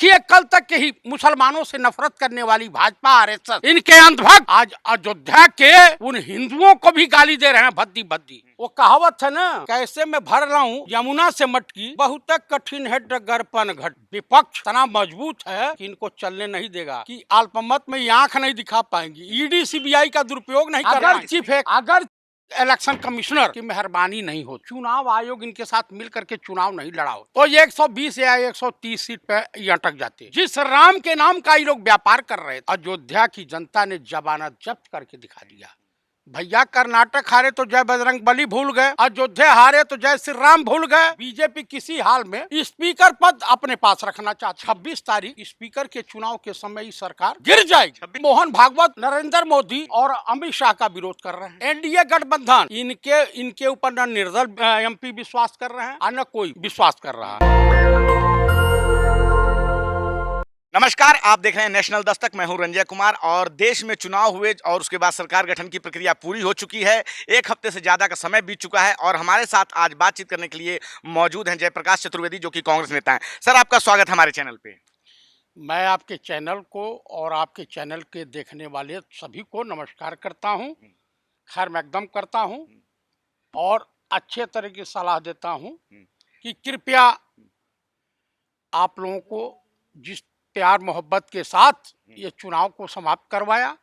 देखिए, कल तक के ही मुसलमानों से नफरत करने वाली भाजपा आरएसएस, इनके अंधभक्त आज अयोध्या के उन हिंदुओं को भी गाली दे रहे हैं भद्दी भद्दी। वो कहावत है ना, कैसे मैं भर रहा हूँ यमुना से मटकी, बहुत कठिन है डगर पन घट। विपक्ष इतना मजबूत है कि इनको चलने नहीं देगा, कि अल्पमत में ये आंख नहीं दिखा पाएंगी, ईडी सीबीआई का दुरुपयोग नहीं कर पाएंगे। अगर इलेक्शन कमिश्नर की मेहरबानी नहीं हो, चुनाव आयोग इनके साथ मिल करके चुनाव नहीं लड़ाओ, तो ये 120 या 130 सीट पे ये अटक जाते। जिस राम के नाम का ये लोग व्यापार कर रहे थे, अयोध्या की जनता ने जमानत जब्त करके दिखा दिया। भैया, कर्नाटक हारे तो जय बजरंग बली भूल गए, अयोध्या हारे तो जय श्री राम भूल गए। बीजेपी किसी हाल में स्पीकर पद अपने पास रखना चाहती। 26 तारीख स्पीकर के चुनाव के समय सरकार गिर जाएगी। मोहन भागवत, नरेंद्र मोदी और अमित शाह का विरोध कर रहे हैं। एनडीए गठबंधन इनके ऊपर न निर्दल एमपी विश्वास कर रहे हैं और न कोई विश्वास कर रहा है। नमस्कार, आप देख रहे हैं नेशनल दस्तक। मैं हूं रंजय कुमार और देश में चुनाव हुए और उसके बाद सरकार गठन की प्रक्रिया पूरी हो चुकी है। एक हफ्ते से ज़्यादा का समय बीत चुका है और हमारे साथ आज बातचीत करने के लिए मौजूद हैं जयप्रकाश चतुर्वेदी, जो कि कांग्रेस नेता हैं। सर, आपका स्वागत हमारे चैनल पे। मैं आपके चैनल को और आपके चैनल के देखने वाले सभी को नमस्कार करता हूं, खैर मकदम करता हूं और अच्छे तरह की सलाह देता हूं कि कृपया आप लोगों को जिस प्यार मोहब्बत के साथ ये चुनाव को समाप्त करवाया,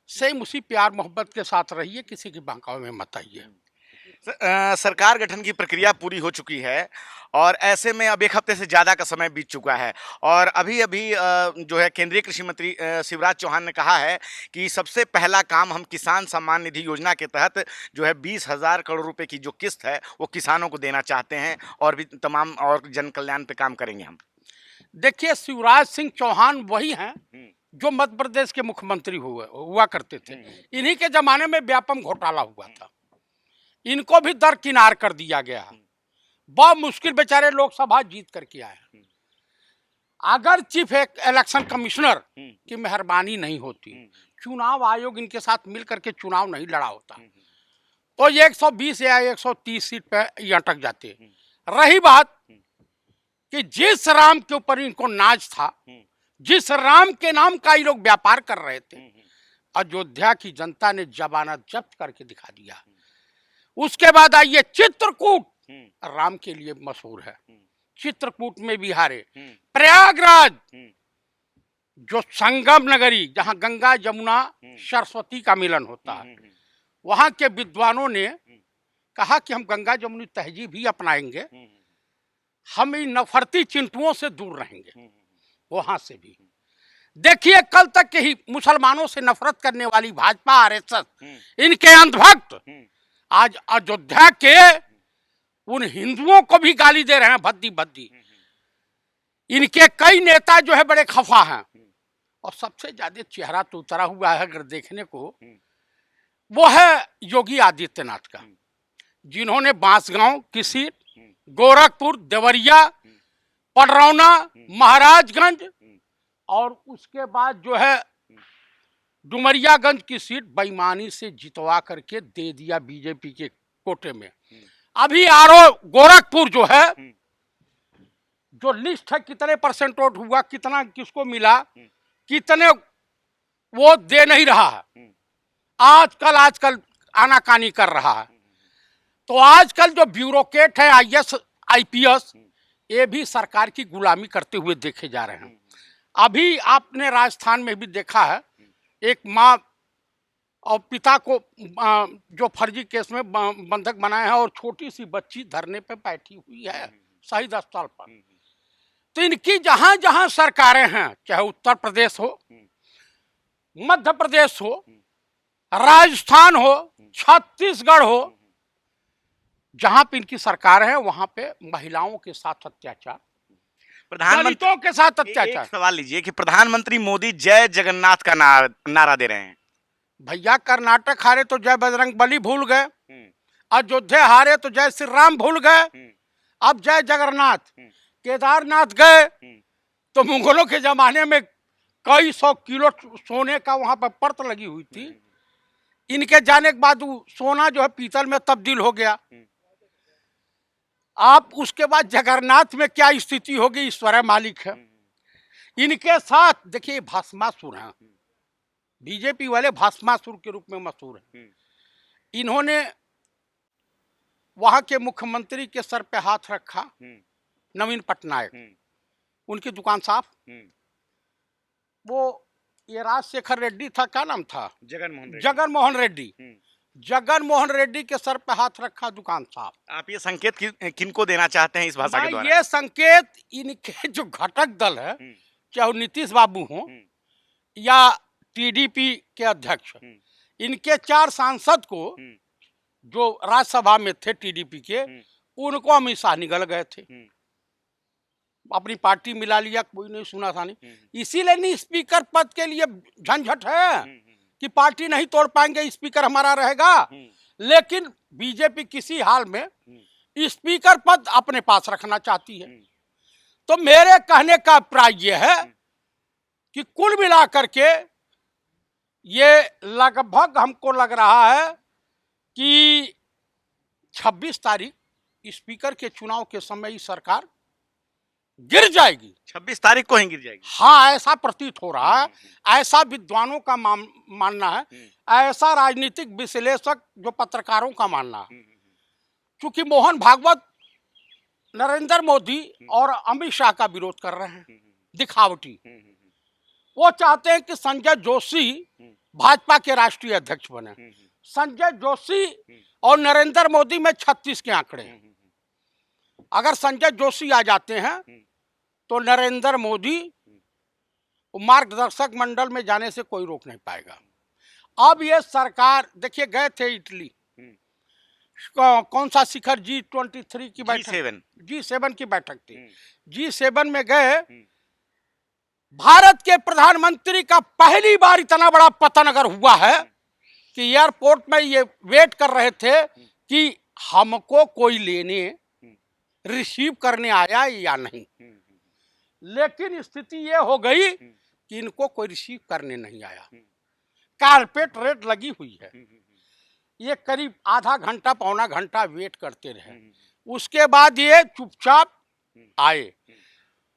सेम उसी प्यार मोहब्बत के साथ रहिए, किसी की बहकावे में मत आइए। सरकार गठन की प्रक्रिया पूरी हो चुकी है और ऐसे में अब एक हफ्ते से ज़्यादा का समय बीत चुका है और अभी जो है केंद्रीय कृषि मंत्री शिवराज चौहान ने कहा है कि सबसे पहला काम हम किसान सम्मान निधि योजना के तहत जो है 20,000 करोड़ रुपए की जो किस्त है वो किसानों को देना चाहते हैं और भी तमाम और जन कल्याण पे काम करेंगे हम। देखिए, शिवराज सिंह चौहान वही हैं जो मध्य प्रदेश के मुख्यमंत्री हुआ करते थे। इन्हीं के जमाने में व्यापम घोटाला हुआ था, इनको भी दरकिनार कर दिया गया है। बहुत मुश्किल बेचारे लोकसभा जीत करके आए हैं। अगर चीफ इलेक्शन कमिश्नर की मेहरबानी नहीं होती, चुनाव आयोग इनके साथ मिल करके चुनाव नहीं लड़ा होता, तो ये 120 या 130 सीट पे ये अटक जाते। रही बात कि जिस राम के ऊपर इनको नाज था, जिस राम के नाम का ये लोग व्यापार कर रहे थे, अयोध्या की जनता ने जमानत जब्त करके दिखा दिया। उसके बाद आइए चित्रकूट, राम के लिए मशहूर है। चित्रकूट में भी हारे। प्रयागराज जो संगम नगरी, जहां गंगा जमुना सरस्वती का मिलन होता है, वहां के विद्वानों ने कहा कि हम गंगा जमुनी तहजीब ही अपनाएंगे, हम इन नफरती चिंटुओं से दूर रहेंगे। वहां से भी देखिए, कल तक के ही मुसलमानों से नफरत करने वाली भाजपा आरएसएस, इनके अंधभक्त आज अयोध्या के उन हिंदुओं को भी गाली दे रहे हैं भद्दी भद्दी। इनके कई नेता जो है बड़े खफा हैं और सबसे ज्यादा चेहरा तो उतरा हुआ है अगर देखने को, वो है योगी आदित्यनाथ का, जिन्होंने बांसगांव की सीट, गोरखपुर, देवरिया, पडरौना, महाराजगंज और उसके बाद जो है डुमरियागंज की सीट बेईमानी से जितवा करके दे दिया बीजेपी के कोटे में। अभी गोरखपुर जो है, जो लिस्ट है कितने परसेंट वोट हुआ, कितना किसको मिला, कितने वो दे नहीं रहा है। आजकल आनाकानी कर रहा है। तो आजकल जो ब्यूरोक्रेट है, आईएएस आईपीएस, ये भी सरकार की गुलामी करते हुए देखे जा रहे हैं। अभी आपने राजस्थान में भी देखा है, एक माँ और पिता को जो फर्जी केस में बंधक बनाया है और छोटी सी बच्ची धरने पे बैठी हुई है शहीद स्थल पर। तो इनकी जहां जहां सरकारें हैं, चाहे उत्तर प्रदेश हो, मध्य प्रदेश हो, राजस्थान हो, छत्तीसगढ़ हो, जहां पे इनकी सरकार है वहां पे महिलाओं के साथ अत्याचार, दलितों के साथ अत्याचार। एक सवाल लीजिए कि प्रधानमंत्री मोदी जय जगन्नाथ का नारा दे रहे हैं। भैया, कर्नाटक हारे तो जय बजरंग बली भूल गए, अयोध्या हारे तो जय श्री राम भूल गए, अब जय जगन्नाथ। केदारनाथ गए तो मुगलों के जमाने में कई 100 किलो सोने का वहां पर परत लगी हुई थी। इनके जाने के बाद सोना जो है पीतल में तब्दील हो गया। आप उसके बाद जगन्नाथ में क्या स्थिति होगी, ईश्वर मालिक है। इनके साथ देखिए भस्मासुर हैं, बीजेपी वाले भस्मासुर के रूप में मशहूर हैं। इन्होंने वहां के मुख्यमंत्री के सर पे हाथ रखा, नवीन पटनायक, उनकी दुकान साफ। वो ये राजशेखर रेड्डी था, क्या नाम था, जगन मोहन रेड्डी, जगन मोहन रेड्डी के सर पे हाथ रखा, दुकान साफ। आप ये संकेत किनको देना चाहते हैं इस भाषा के द्वारा? ये संकेत इनके जो घटक दल है, चाहे नीतीश बाबू हो या टीडीपी के अध्यक्ष, इनके 4 सांसद को जो राज्यसभा में थे टीडीपी के, उनको अमित शाह निगल गए थे, अपनी पार्टी मिला लिया, कोई नहीं सुना था नहीं। इसीलिए नहीं स्पीकर पद के लिए झंझट है कि पार्टी नहीं तोड़ पाएंगे, स्पीकर हमारा रहेगा। लेकिन बीजेपी किसी हाल में स्पीकर पद अपने पास रखना चाहती है। तो मेरे कहने का अभिप्राय यह है कि कुल मिलाकर के ये लगभग हमको लग रहा है कि 26 तारीख स्पीकर के चुनाव के समय ही सरकार गिर जाएगी। 26 तारीख को ही गिर जाएगी? हाँ, ऐसा प्रतीत हो रहा है, ऐसा विद्वानों का मानना है, ऐसा राजनीतिक विश्लेषक जो पत्रकारों का मानना है। क्योंकि मोहन भागवत नरेंद्र मोदी और अमित शाह का विरोध कर रहे हैं, दिखावटी। वो चाहते हैं कि संजय जोशी भाजपा के राष्ट्रीय अध्यक्ष बने। संजय जोशी और नरेंद्र मोदी में 36 के आंकड़े हैं। अगर संजय जोशी आ जाते हैं तो नरेंद्र मोदी मार्गदर्शक मंडल में जाने से कोई रोक नहीं पाएगा। अब ये सरकार देखिए, गए थे इटली, कौन सा शिखर G23 की बैठक, G7 की बैठक थी। G7 में गए, भारत के प्रधानमंत्री का पहली बार इतना बड़ा पतन अगर हुआ है कि एयरपोर्ट में ये वेट कर रहे थे कि हमको कोई लेने रिसीव करने आया या नहीं। लेकिन स्थिति ये हो गई कि इनको कोई रिसीव करने नहीं आया। कारपेट रेड लगी हुई है। ये करीब आधा घंटा पौना घंटा वेट करते रहे, उसके बाद ये चुपचाप आए।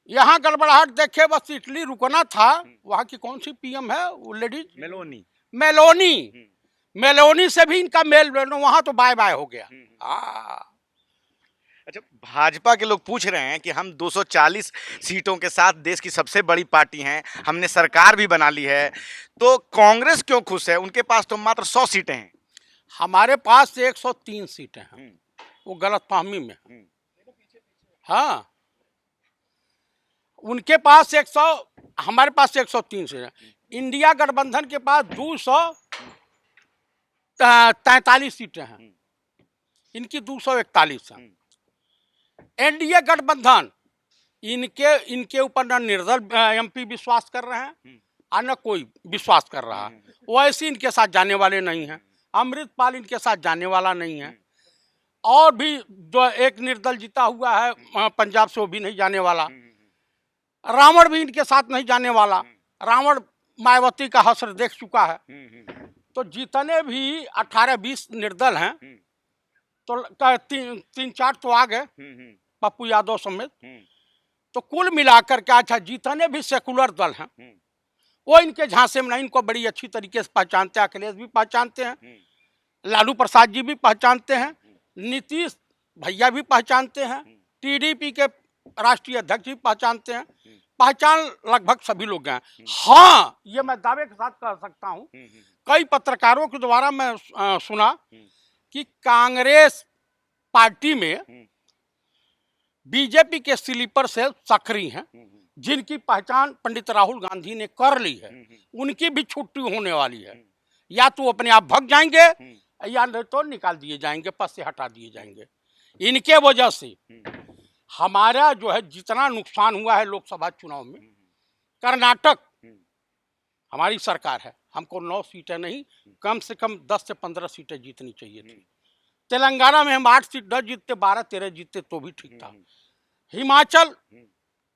यहाँ गड़बड़ाहट देखे, बस इटली रुकना था। वहाँ की कौन सी पीएम है वो लेडीज, मेलोनी से भी इनका मेल, वहाँ तो बाय बाय हो गया। अच्छा, भाजपा के लोग पूछ रहे हैं कि हम 240 सीटों के साथ देश की सबसे बड़ी पार्टी हैं, हमने सरकार भी बना ली है, तो कांग्रेस क्यों खुश है? उनके पास तो मात्र 100 सीटें हैं। हमारे पास 103 सीटें हैं, वो गलतफहमी में। हाँ, उनके पास 100, हमारे पास 103 सीटें। इंडिया गठबंधन के पास 243 सीटें हैं, इनकी 241 हैं। एनडीए गठबंधन, इनके ऊपर न निर्दल एमपी विश्वास कर रहे हैं और न कोई विश्वास कर रहा है। वैसे इनके साथ जाने वाले नहीं हैं। अमृतपाल इनके साथ जाने वाला नहीं है। और भी एक निर्दल जीता हुआ है पंजाब से, वो भी नहीं जाने वाला। रावण भी इनके साथ नहीं जाने वाला। रावण मायावती का हश्र देख चुका है। तो जितने भी 18-20 निर्दल हैं, तो 3-4 तो आ गए, पप्पू यादव समेत। तो कुल मिलाकर के अच्छा जितने भी सेकुलर दल हैं वो इनके झांसे में नहीं, इनको बड़ी अच्छी तरीके से पहचानते हैं। अखिलेश भी पहचानते हैं, लालू प्रसाद जी भी पहचानते हैं, नीतीश भैया भी पहचानते हैं, टीडीपी के राष्ट्रीय अध्यक्ष भी पहचानते हैं। पहचान लगभग सभी लोग हैं। हाँ, ये मैं दावे के साथ कह सकता हूँ, कई पत्रकारों के द्वारा मैं सुना कि कांग्रेस पार्टी में बीजेपी के स्लीपर सेल सक्रिय हैं, जिनकी पहचान पंडित राहुल गांधी ने कर ली है। उनकी भी छुट्टी होने वाली है, या तो अपने आप भाग जाएंगे या नहीं तो निकाल दिए जाएंगे, पद से हटा दिए जाएंगे। इनके वजह से हमारा जो है जितना नुकसान हुआ है लोकसभा चुनाव में, कर्नाटक हमारी सरकार है, हमको 9 सीटें नहीं, कम से कम 10 से 15 सीटें जीतनी चाहिए थी। तेलंगाना में हम 8 सीट न जीतते, 12-13 जीतते तो भी ठीक था। हिमाचल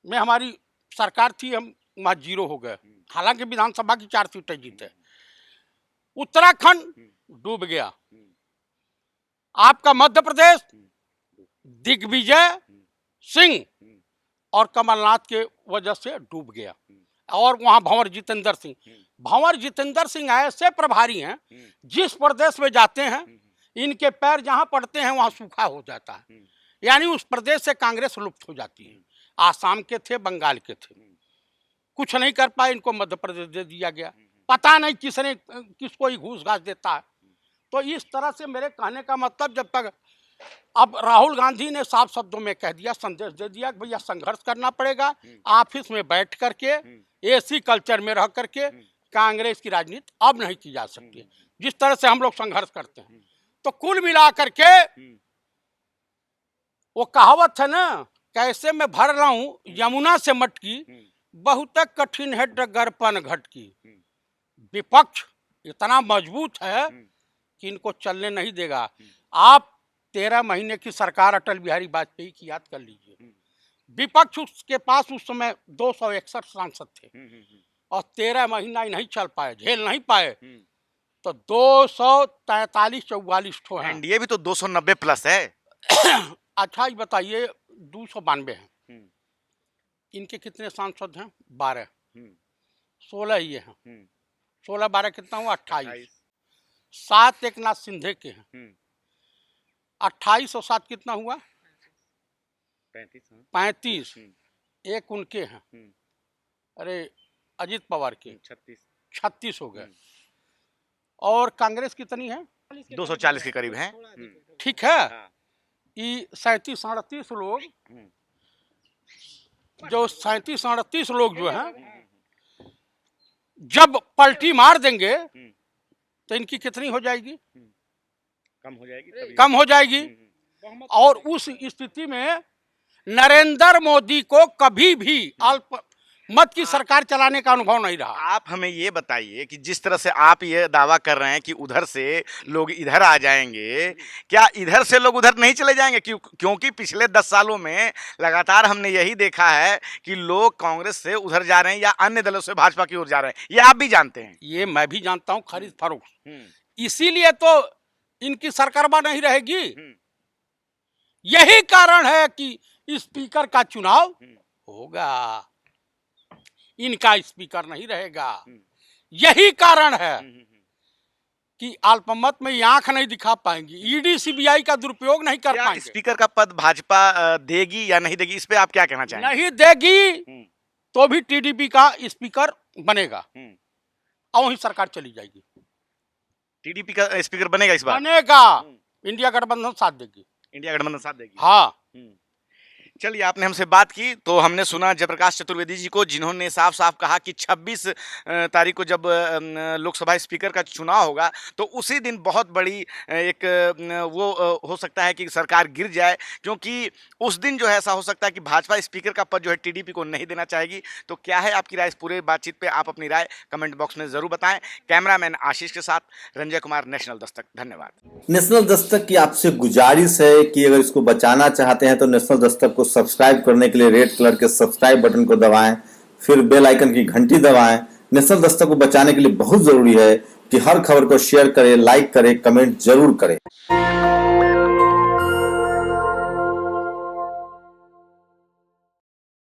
में हमारी सरकार थी, हम वहाँ 0 हो गए, हालांकि विधानसभा की 4 सीटें जीते। उत्तराखंड डूब गया। आपका मध्य प्रदेश दिग्विजय सिंह और कमलनाथ के वजह से डूब गया। और वहाँ भंवर जितेंद्र सिंह ऐसे प्रभारी हैं, जिस प्रदेश में जाते हैं इनके पैर जहाँ पड़ते हैं वहाँ सूखा हो जाता है, यानी उस प्रदेश से कांग्रेस लुप्त हो जाती है। आसाम के थे, बंगाल के थे, कुछ नहीं कर पाए, इनको मध्य प्रदेश दे दिया गया। पता नहीं किसको ही घूस घास देता है। तो इस तरह से मेरे कहने का मतलब, जब तक अब राहुल गांधी ने साफ शब्दों में कह दिया, संदेश दे दिया कि भैया संघर्ष करना पड़ेगा, ऑफिस में बैठ करके एसी कल्चर में रह करके कांग्रेस की राजनीति अब नहीं की जा सकती है, जिस तरह से हम लोग संघर्ष करते हैं। तो कुल मिला करके वो कहावत है ना, कैसे मैं भर रहा हूँ यमुना से मटकी, बहुत कठिन है डगरपन घटकी। विपक्ष इतना मजबूत है कि इनको चलने नहीं देगा। आप 13 महीने की सरकार अटल बिहारी वाजपेयी की याद कर लीजिए। विपक्ष उसके पास उस समय 261 सांसद थे और 13 महीना ही नहीं चल पाए, झेल नहीं पाए, तो 243-44 ठो हैं। एनडीए भी तो 290 प्लस है। अच्छा ये बताइए, 292 हैं। इनके कितने सांसद हैं? 12। 16 ये हैं। 16-12 कितना हुआ? 28। 7 एक नाथ सिंधे के हैं। 28 और 7 कितना हुआ? 35। एक उनके हैं, अरे अजीत पवार के, 36 हो गए। और कांग्रेस कितनी है? 240 के करीब हैं। ठीक है। ये 37-38 लोग, जो 37-38 लोग जो हैं, जब पलटी मार देंगे तो इनकी कितनी हो जाएगी? कम हो जाएगी। और उस स्थिति में नरेंद्र मोदी को कभी भी अल्पमत की सरकार चलाने का अनुभव नहीं रहा। आप हमें ये बताइए कि जिस तरह से आप ये दावा कर रहे हैं कि उधर से लोग इधर आ जाएंगे, क्या इधर से लोग उधर नहीं चले जाएंगे? क्योंकि पिछले 10 सालों में लगातार हमने यही देखा है कि लोग कांग्रेस से उधर जा रहे हैं या अन्य दलों से भाजपा की ओर जा रहे हैं। ये आप भी जानते हैं। ये मैं भी जानता हूँ, खरीद फरोख्त। इसीलिए तो इनकी सरकार नहीं रहेगी। यही कारण है कि स्पीकर का चुनाव होगा, इनका स्पीकर नहीं रहेगा। यही कारण है कि अल्पमत में आंख नहीं दिखा पाएंगी, ईडी सीबीआई का दुरुपयोग नहीं कर पाएंगे। स्पीकर का पद भाजपा देगी या नहीं देगी, इस पे आप क्या कहना चाहेंगे? नहीं देगी तो भी टीडीपी का स्पीकर बनेगा और वहीं सरकार चली जाएगी। टीडीपी का स्पीकर बनेगा इस बार? बनेगा। इंडिया गठबंधन साथ देगी। इंडिया गठबंधन साथ देगी। हाँ। चलिए, आपने हमसे बात की तो हमने सुना जयप्रकाश चतुर्वेदी जी को, जिन्होंने साफ साफ कहा कि 26 तारीख को जब लोकसभा स्पीकर का चुनाव होगा तो उसी दिन बहुत बड़ी एक वो हो सकता है कि सरकार गिर जाए, क्योंकि उस दिन जो है ऐसा हो सकता है कि भाजपा स्पीकर का पद जो है टीडीपी को नहीं देना चाहेगी। तो क्या है आपकी राय इस पूरे बातचीत पे? आप अपनी राय कमेंट बॉक्स में ज़रूर बताएं। कैमरामैन आशीष के साथ रंजय कुमार, नेशनल दस्तक। धन्यवाद। नेशनल दस्तक की आपसे गुजारिश है कि अगर इसको बचाना चाहते हैं तो नेशनल दस्तक को सब्सक्राइब करने के लिए रेड कलर के सब्सक्राइब बटन को दबाएं, फिर बेल आइकन की घंटी दबाएं। नेशनल दस्तक को बचाने के लिए बहुत जरूरी है कि हर खबर को शेयर करें, लाइक करें, कमेंट जरूर करें।